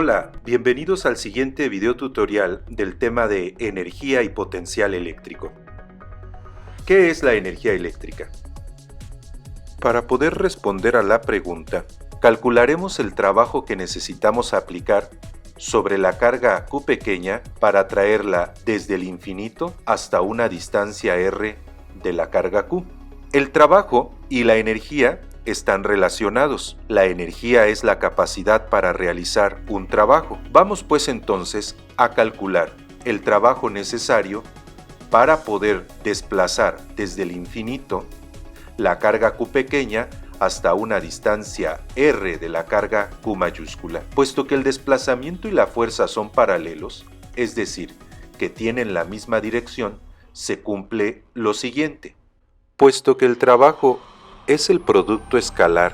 Hola, bienvenidos al siguiente video tutorial del tema de energía y potencial eléctrico. ¿Qué es la energía eléctrica? Para poder responder a la pregunta, calcularemos el trabajo que necesitamos aplicar sobre la carga Q pequeña para traerla desde el infinito hasta una distancia R de la carga Q. El trabajo y la energía están relacionados. La energía es la capacidad para realizar un trabajo. Vamos pues entonces a calcular el trabajo necesario para poder desplazar desde el infinito la carga Q pequeña hasta una distancia R de la carga Q mayúscula. Puesto que el desplazamiento y la fuerza son paralelos, es decir, que tienen la misma dirección, se cumple lo siguiente. Puesto que el trabajo es el producto escalar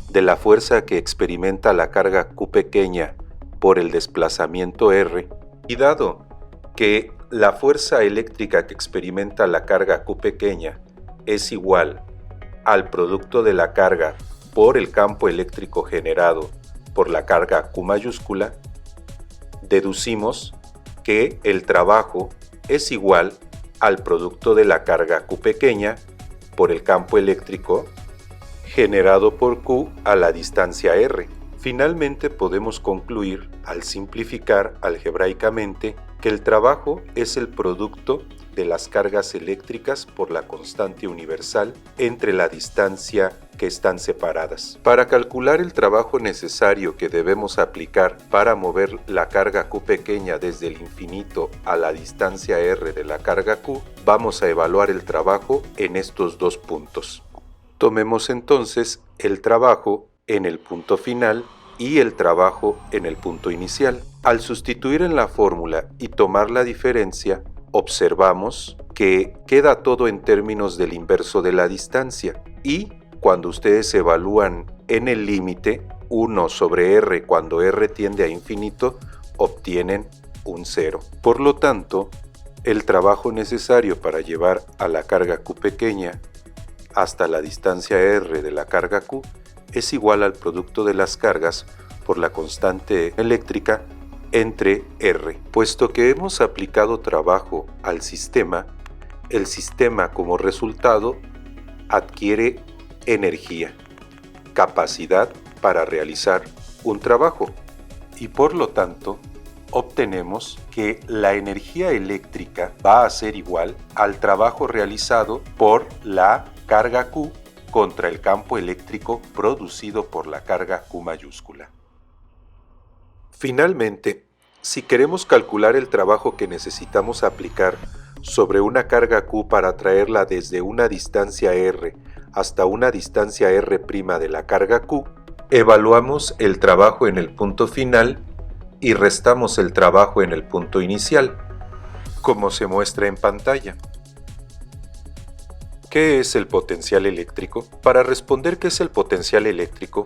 de la fuerza que experimenta la carga Q pequeña por el desplazamiento R, y dado que la fuerza eléctrica que experimenta la carga Q pequeña es igual al producto de la carga por el campo eléctrico generado por la carga Q mayúscula, deducimos que el trabajo es igual al producto de la carga Q pequeña por el campo eléctrico generado por Q a la distancia R. Finalmente podemos concluir, al simplificar algebraicamente, que el trabajo es el producto de las cargas eléctricas por la constante universal entre la distancia que están separadas. Para calcular el trabajo necesario que debemos aplicar para mover la carga Q pequeña desde el infinito a la distancia R de la carga Q, vamos a evaluar el trabajo en estos dos puntos. Tomemos entonces el trabajo en el punto final y el trabajo en el punto inicial. Al sustituir en la fórmula y tomar la diferencia, observamos que queda todo en términos del inverso de la distancia, y cuando ustedes evalúan en el límite 1 sobre R cuando R tiende a infinito, obtienen un 0. Por lo tanto, el trabajo necesario para llevar a la carga Q pequeña hasta la distancia R de la carga Q es igual al producto de las cargas por la constante eléctrica entre R. Puesto que hemos aplicado trabajo al sistema, el sistema como resultado adquiere energía, capacidad para realizar un trabajo, y por lo tanto obtenemos que la energía eléctrica va a ser igual al trabajo realizado por la carga Q contra el campo eléctrico producido por la carga Q mayúscula. Finalmente, si queremos calcular el trabajo que necesitamos aplicar sobre una carga Q para traerla desde una distancia R hasta una distancia R' de la carga Q, evaluamos el trabajo en el punto final y restamos el trabajo en el punto inicial, como se muestra en pantalla. ¿Qué es el potencial eléctrico? Para responder qué es el potencial eléctrico,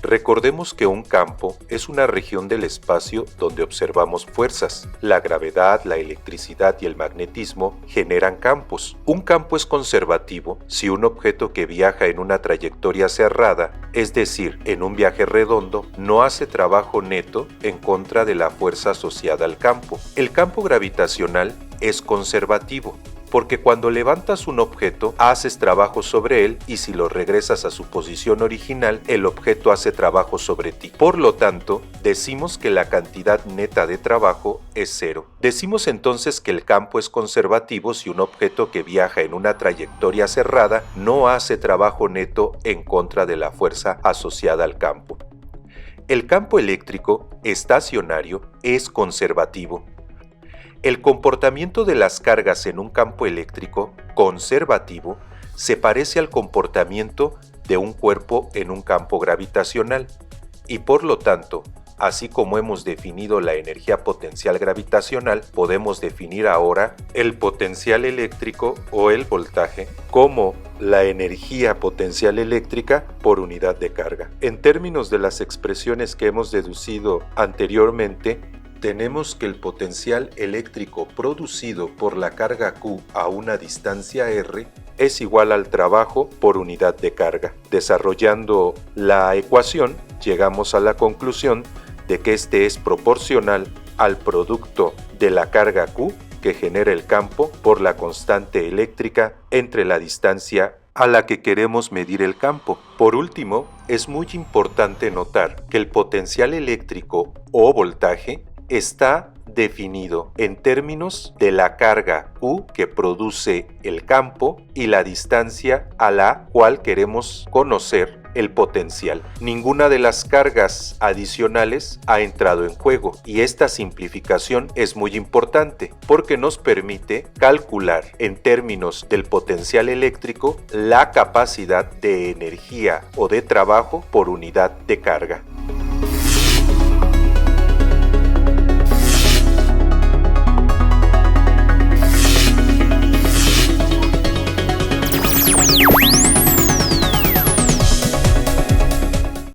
recordemos que un campo es una región del espacio donde observamos fuerzas. La gravedad, la electricidad y el magnetismo generan campos. Un campo es conservativo si un objeto que viaja en una trayectoria cerrada, es decir, en un viaje redondo, no hace trabajo neto en contra de la fuerza asociada al campo. El campo gravitacional es conservativo, porque cuando levantas un objeto, haces trabajo sobre él, y si lo regresas a su posición original, el objeto hace trabajo sobre ti. Por lo tanto, decimos que la cantidad neta de trabajo es 0. Decimos entonces que el campo es conservativo si un objeto que viaja en una trayectoria cerrada no hace trabajo neto en contra de la fuerza asociada al campo. El campo eléctrico estacionario es conservativo. El comportamiento de las cargas en un campo eléctrico conservativo se parece al comportamiento de un cuerpo en un campo gravitacional, y por lo tanto, así como hemos definido la energía potencial gravitacional, podemos definir ahora el potencial eléctrico o el voltaje como la energía potencial eléctrica por unidad de carga. En términos de las expresiones que hemos deducido anteriormente, tenemos que el potencial eléctrico producido por la carga Q a una distancia R es igual al trabajo por unidad de carga. Desarrollando la ecuación, llegamos a la conclusión de que este es proporcional al producto de la carga Q que genera el campo por la constante eléctrica entre la distancia a la que queremos medir el campo. Por último, es muy importante notar que el potencial eléctrico o voltaje está definido en términos de la carga Q que produce el campo y la distancia a la cual queremos conocer el potencial. Ninguna de las cargas adicionales ha entrado en juego y esta simplificación es muy importante porque nos permite calcular en términos del potencial eléctrico la capacidad de energía o de trabajo por unidad de carga.